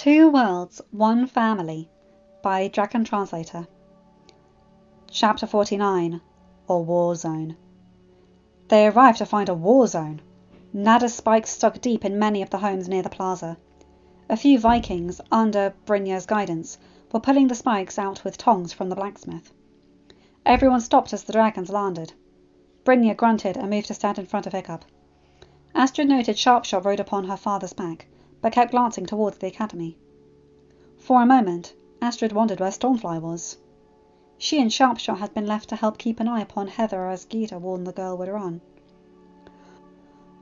Two Worlds, One Family by Dragon Translator. Chapter 49, A War Zone. They arrived to find a war zone. Nada's spikes stuck deep in many of the homes near the plaza. A few Vikings, under Brynjar's guidance, were pulling the spikes out with tongs from the blacksmith. Everyone stopped as the dragons landed. Brynjar grunted and moved to stand in front of Hiccup. Astrid noted Sharpshot rode upon her father's back, but kept glancing towards the academy. For a moment, Astrid wondered where Stormfly was. She and Sharpshot had been left to help keep an eye upon Heather as Gita warned the girl would run.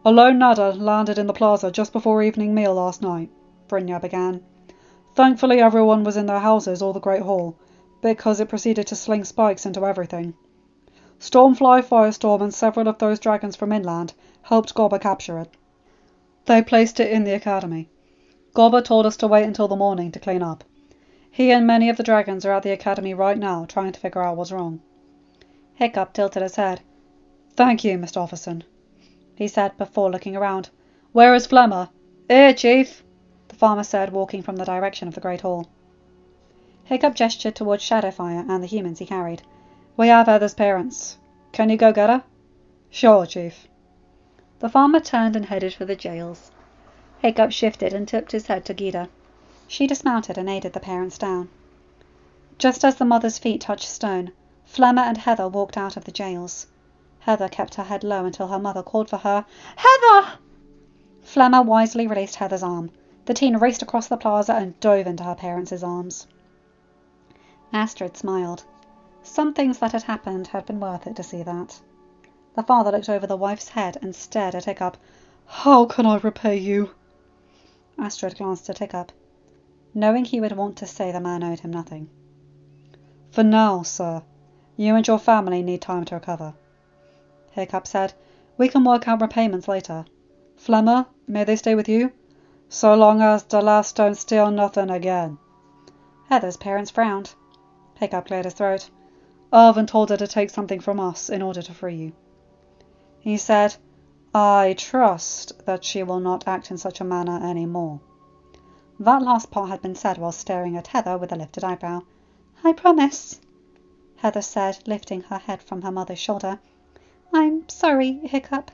A lone Nada landed in the plaza just before evening meal last night, Brynjar began. Thankfully everyone was in their houses or the Great Hall, because it proceeded to sling spikes into everything. Stormfly, Firestorm and several of those dragons from inland helped Gobba capture it. They placed it in the academy. Gobba told us to wait until the morning to clean up. He and many of the dragons are at the academy right now trying to figure out what's wrong. Hiccup tilted his head. Thank you, Mr. Offerson, he said before looking around. Where is Flemmer? Here, Chief, the farmer said, walking from the direction of the Great Hall. Hiccup gestured towards Shadowfire and the humans he carried. We have Heather's parents. Can you go get her? Sure, Chief. The farmer turned and headed for the jails. Hiccup shifted and tipped his head to Gita. She dismounted and aided the parents down. Just as the mother's feet touched stone, Flemmer and Heather walked out of the jails. Heather kept her head low until her mother called for her. Heather! Flemmer wisely released Heather's arm. The teen raced across the plaza and dove into her parents' arms. Astrid smiled. Some things that had happened had been worth it to see that. The father looked over the wife's head and stared at Hiccup. How can I repay you? Astrid glanced at Hiccup, knowing he would want to say the man owed him nothing. For now, sir, you and your family need time to recover. Hiccup said, We can work out repayments later. Flemmer, may they stay with you? So long as the last don't steal nothing again. Heather's parents frowned. Hiccup cleared his throat. I've been told her to take something from us in order to free you. He said, I trust that she will not act in such a manner any more. That last part had been said while staring at Heather with a lifted eyebrow. I promise, Heather said, lifting her head from her mother's shoulder. I'm sorry, Hiccup.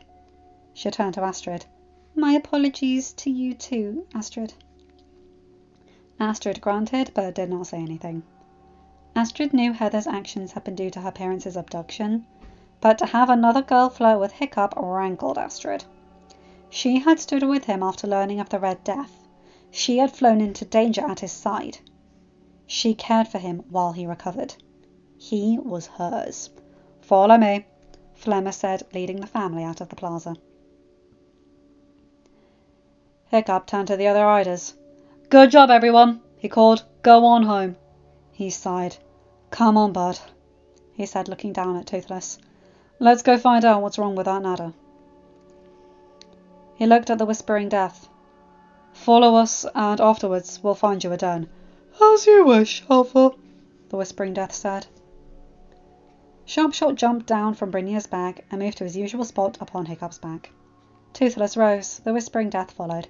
She turned to Astrid. My apologies to you too, Astrid. Astrid grunted but did not say anything. Astrid knew Heather's actions had been due to her parents' abduction, but to have another girl flirt with Hiccup rankled Astrid. She had stood with him after learning of the Red Death. She had flown into danger at his side. She cared for him while he recovered. He was hers. Follow me, Flemmer said, leading the family out of the plaza. Hiccup turned to the other riders. Good job, everyone, he called. Go on home. He sighed. Come on, bud, he said, looking down at Toothless. Let's go find out what's wrong with that Nada. He looked at the Whispering Death. Follow us, and afterwards we'll find you a den. As you wish, Alpha, the Whispering Death said. Sharpshot jumped down from Brynjar's back and moved to his usual spot upon Hiccup's back. Toothless rose. The Whispering Death followed.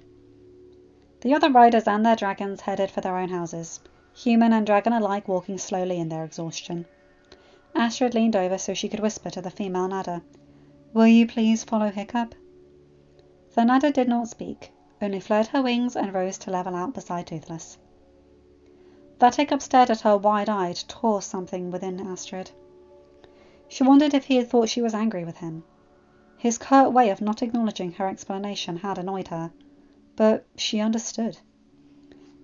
The other riders and their dragons headed for their own houses, human and dragon alike walking slowly in their exhaustion. Astrid leaned over so she could whisper to the female Nada, Will you please follow Hiccup? The Nada did not speak, only flared her wings and rose to level out beside Toothless. That Hiccup stared at her wide-eyed tore something within Astrid. She wondered if he had thought she was angry with him. His curt way of not acknowledging her explanation had annoyed her, but she understood.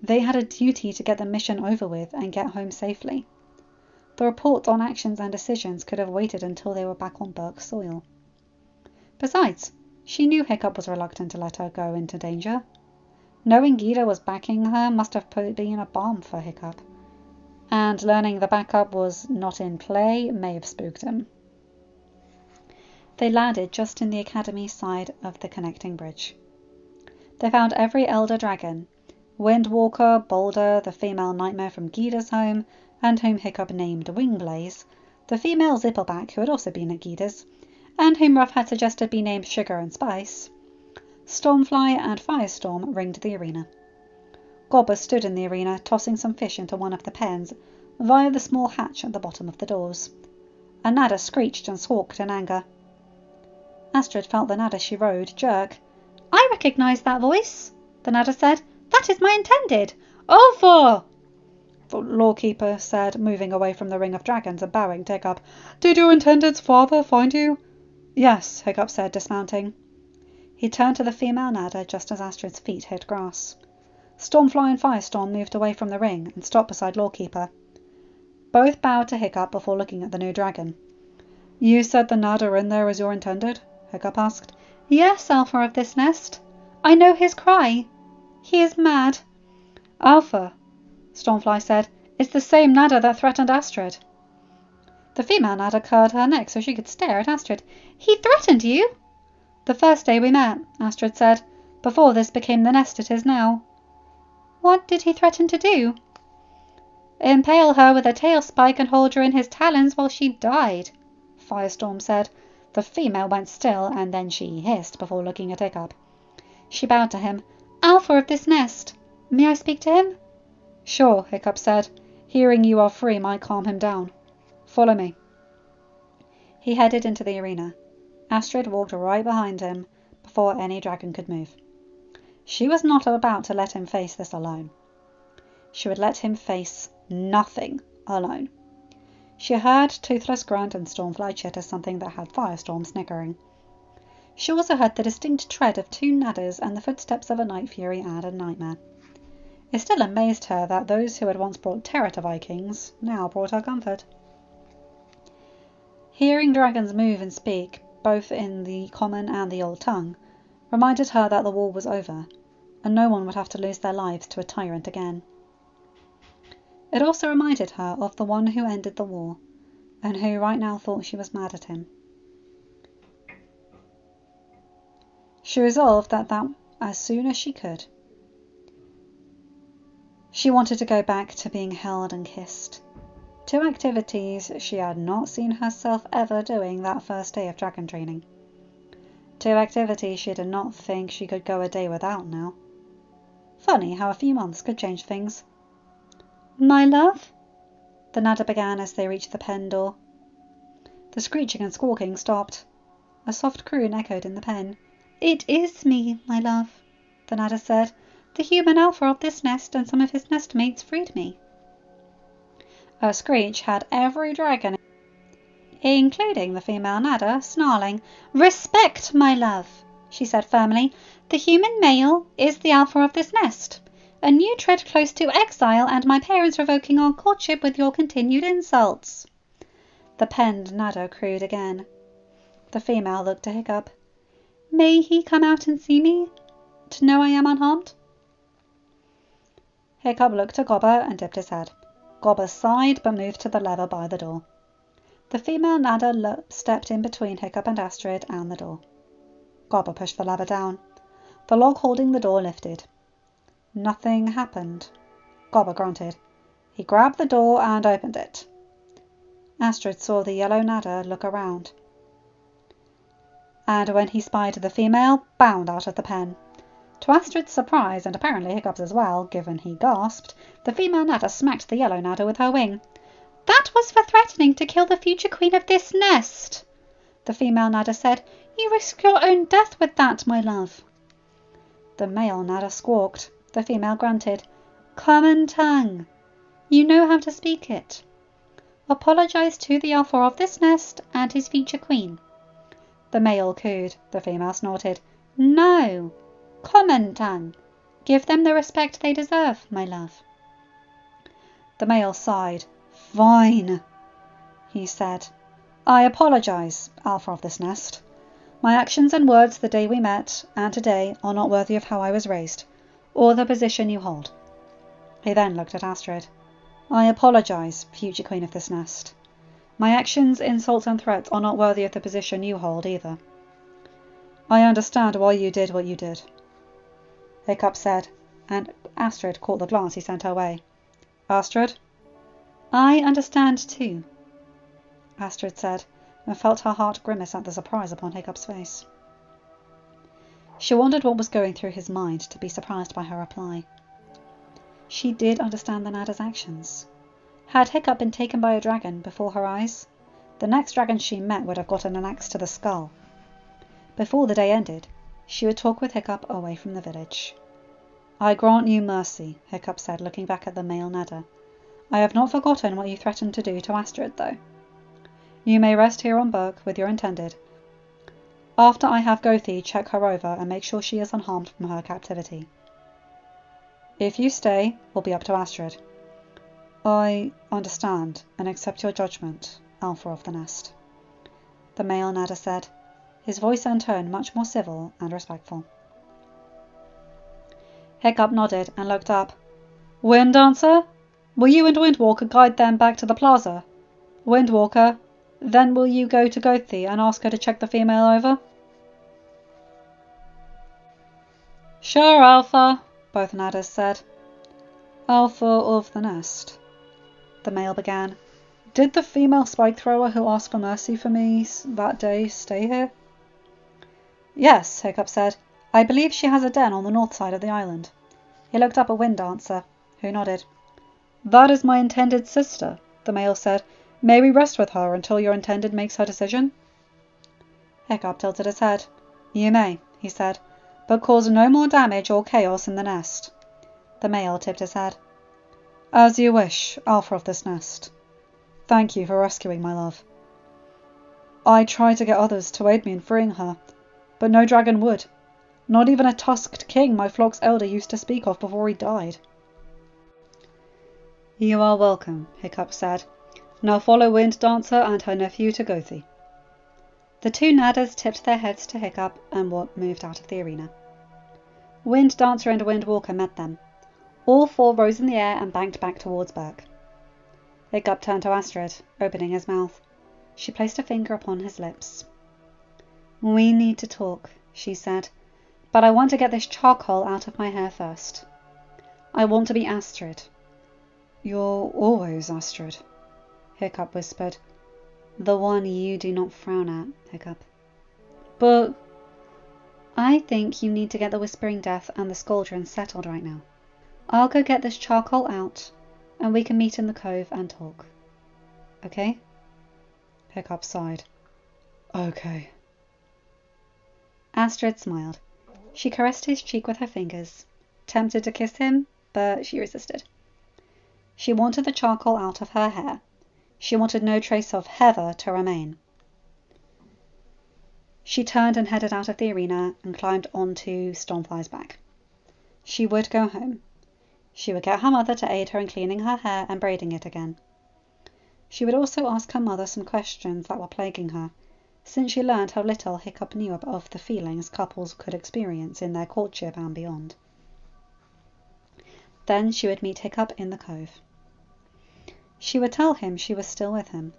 They had a duty to get the mission over with and get home safely. The reports on actions and decisions could have waited until they were back on Burke's soil. Besides, she knew Hiccup was reluctant to let her go into danger. Knowing Gita was backing her must have been a balm for Hiccup, and learning the backup was not in play may have spooked him. They landed just in the academy side of the connecting bridge. They found every elder dragon, Windwalker, Boulder, the female nightmare from Gita's home, and whom Hiccup named Wingblaze, the female Zippleback who had also been at Gita's, and whom Ruff had suggested be named Sugar and Spice. Stormfly and Firestorm ringed the arena. Gobber stood in the arena, tossing some fish into one of the pens via the small hatch at the bottom of the doors. A nadder screeched and squawked in anger. Astrid felt the nadder she rode jerk. "I recognise that voice," the nadder said. "That is my intended." "Over!" the lawkeeper said, moving away from the ring of dragons and bowing to Hiccup. "Did your intended's father find you?" "Yes," Hiccup said, dismounting. He turned to the female nadder just as Astrid's feet hit grass. Stormfly and Firestorm moved away from the ring and stopped beside Lawkeeper. Both bowed to Hiccup before looking at the new dragon. "You said the nadder in there as your intended?" Hiccup asked. "Yes, Alpha of this nest. I know his cry. He is mad." "Alpha," Stormfly said, "is the same nadder that threatened Astrid." The female nadder curled her neck so she could stare at Astrid. "He threatened you?" "The first day we met," Astrid said, "before this became the nest it is now." "What did he threaten to do?" "Impale her with a tail spike and hold her in his talons while she died," Firestorm said. The female went still, and then she hissed before looking at Hiccup. She bowed to him. "Alpha of this nest, may I speak to him?" "Sure," Hiccup said. "Hearing you are free might calm him down. Follow me." He headed into the arena. Astrid walked right behind him before any dragon could move. She was not about to let him face this alone. She would let him face nothing alone. She heard Toothless grunt and Stormfly chitter something that had Firestorm snickering. She also heard the distinct tread of 2 nadders and the footsteps of a Night Fury and a Nightmare. It still amazed her that those who had once brought terror to Vikings now brought her comfort. Hearing dragons move and speak, both in the common and the old tongue, reminded her that the war was over, and no one would have to lose their lives to a tyrant again. It also reminded her of the one who ended the war, and who right now thought she was mad at him. She resolved that as soon as she could. She wanted to go back to being held and kissed. 2 activities she had not seen herself ever doing that first day of dragon training. 2 activities she did not think she could go a day without now. Funny how a few months could change things. "My love?" the nadder began as they reached the pen door. The screeching and squawking stopped. A soft croon echoed in the pen. "It is me, my love," the nadder said. "The human alpha of this nest and some of his nestmates freed me." Her screech had every dragon, including the female nadder, snarling. "Respect, my love," she said firmly. "The human male is the alpha of this nest, and you tread close to exile and my parents revoking our courtship with your continued insults." The penned nadder crowed again. The female looked to Hiccup. "May he come out and see me, to know I am unharmed?" Hiccup looked to Gobber and dipped his head. Gobber sighed but moved to the lever by the door. The female nadder stepped in between Hiccup and Astrid and the door. Gobber pushed the lever down. The log holding the door lifted. Nothing happened. Gobber grunted. He grabbed the door and opened it. Astrid saw the yellow nadder look around, and when he spied the female, bound out of the pen. To Astrid's surprise, and apparently Hiccup's as well, given he gasped, the female nadder smacked the yellow nadder with her wing. "That was for threatening to kill the future queen of this nest," the female nadder said. "You risk your own death with that, my love." The male nadder squawked. The female grunted. "Common tongue. You know how to speak it. Apologize to the alpha of this nest and his future queen." The male cooed. The female snorted. "No. Common tongue. Give them the respect they deserve, my love." The male sighed. "Fine," he said. "I apologize, alpha of this nest. My actions and words the day we met and today are not worthy of how I was raised, or the position you hold." He then looked at Astrid. "I apologize, future queen of this nest. My actions, insults and threats are not worthy of the position you hold either. I understand why you did what you did," Hiccup said, and Astrid caught the glance he sent her way. "Astrid?" "I understand too," Astrid said, and felt her heart grimace at the surprise upon Hiccup's face. She wondered what was going through his mind to be surprised by her reply. She did understand the Nada's actions. Had Hiccup been taken by a dragon before her eyes, the next dragon she met would have gotten an axe to the skull. Before the day ended, she would talk with Hiccup away from the village. I grant you mercy, Hiccup said, looking back at the male Nada. I have not forgotten what you threatened to do to Astrid, though. You may rest here on Berg with your intended. After I have Gothi check her over and make sure she is unharmed from her captivity. If you stay, we'll be up to Astrid. I understand and accept your judgment, Alpha of the Nest, the male Nada said, his voice and tone much more civil and respectful. Hiccup nodded and looked up. Wind Dancer? Will you and Windwalker guide them back to the plaza? Windwalker, then will you go to Gothi and ask her to check the female over? Sure, Alpha, both Nadas said. Alpha of the Nest, the male began. Did the female spike thrower who asked for mercy for me that day stay here? Yes, Hiccup said. I believe she has a den on the north side of the island. He looked up at Wind Dancer, who nodded. That is my intended sister, the male said. May we rest with her until your intended makes her decision? Hiccup tilted his head. You may, he said, but cause no more damage or chaos in the nest. The male tipped his head. As you wish, Alpha of this nest. Thank you for rescuing my love. I tried to get others to aid me in freeing her, but no dragon would. Not even a tusked king my flock's elder used to speak of before he died. You are welcome, Hiccup said. Now follow Wind Dancer and her nephew to Gothi. The two Nadas tipped their heads to Hiccup and moved out of the arena. Wind Dancer and Windwalker met them. All four rose in the air and banked back towards Berg. Hiccup turned to Astrid, opening his mouth. She placed a finger upon his lips. We need to talk, she said, but I want to get this charcoal out of my hair first. I want to be Astrid. You're always Astrid, Hiccup whispered. The one you do not frown at, Hiccup. But I think you need to get the Whispering Death and the Scaldron settled right now. I'll go get this charcoal out, and we can meet in the cove and talk. Okay? Hiccup sighed. Okay. Astrid smiled. She caressed his cheek with her fingers, tempted to kiss him, but she resisted. She wanted the charcoal out of her hair. She wanted no trace of Heather to remain. She turned and headed out of the arena and climbed onto Stormfly's back. She would go home. She would get her mother to aid her in cleaning her hair and braiding it again. She would also ask her mother some questions that were plaguing her, since she learned how little Hiccup knew of the feelings couples could experience in their courtship and beyond. Then she would meet Hiccup in the cove. She would tell him she was still with him.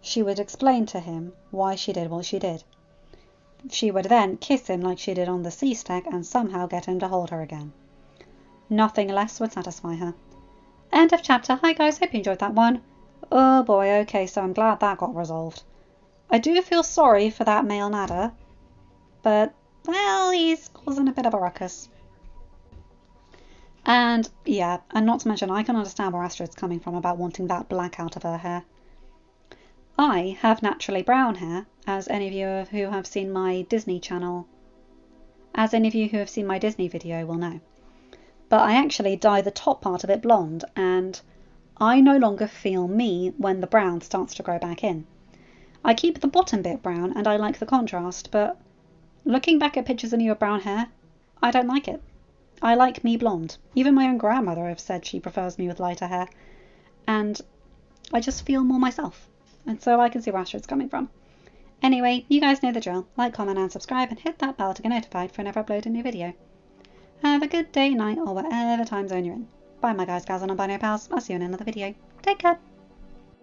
She would explain to him why she did what she did. She would then kiss him like she did on the sea stag and somehow get him to hold her again. Nothing less would satisfy her. End of chapter. Hi guys, hope you enjoyed that one. Oh boy, okay, so I'm glad that got resolved. I do feel sorry for that male Nada, but, well, he's causing a bit of a ruckus. And, yeah, and not to mention, I can understand where Astrid's coming from about wanting that black out of her hair. I have naturally brown hair, as any of you who have seen my Disney channel, as any of you who have seen my Disney video will know. But I actually dye the top part of it blonde, and I no longer feel me when the brown starts to grow back in. I keep the bottom bit brown and I like the contrast, but looking back at pictures of me with brown hair, I don't like it. I like me blonde. Even my own grandmother has said she prefers me with lighter hair, and I just feel more myself, and so I can see where Astrid's coming from. Anyway, you guys know the drill. Like, comment and subscribe and hit that bell to get notified for whenever I upload a new video. Have a good day, night, or whatever time zone you're in. Bye my guys, gals and non-binary pals. I'll see you in another video. Take care.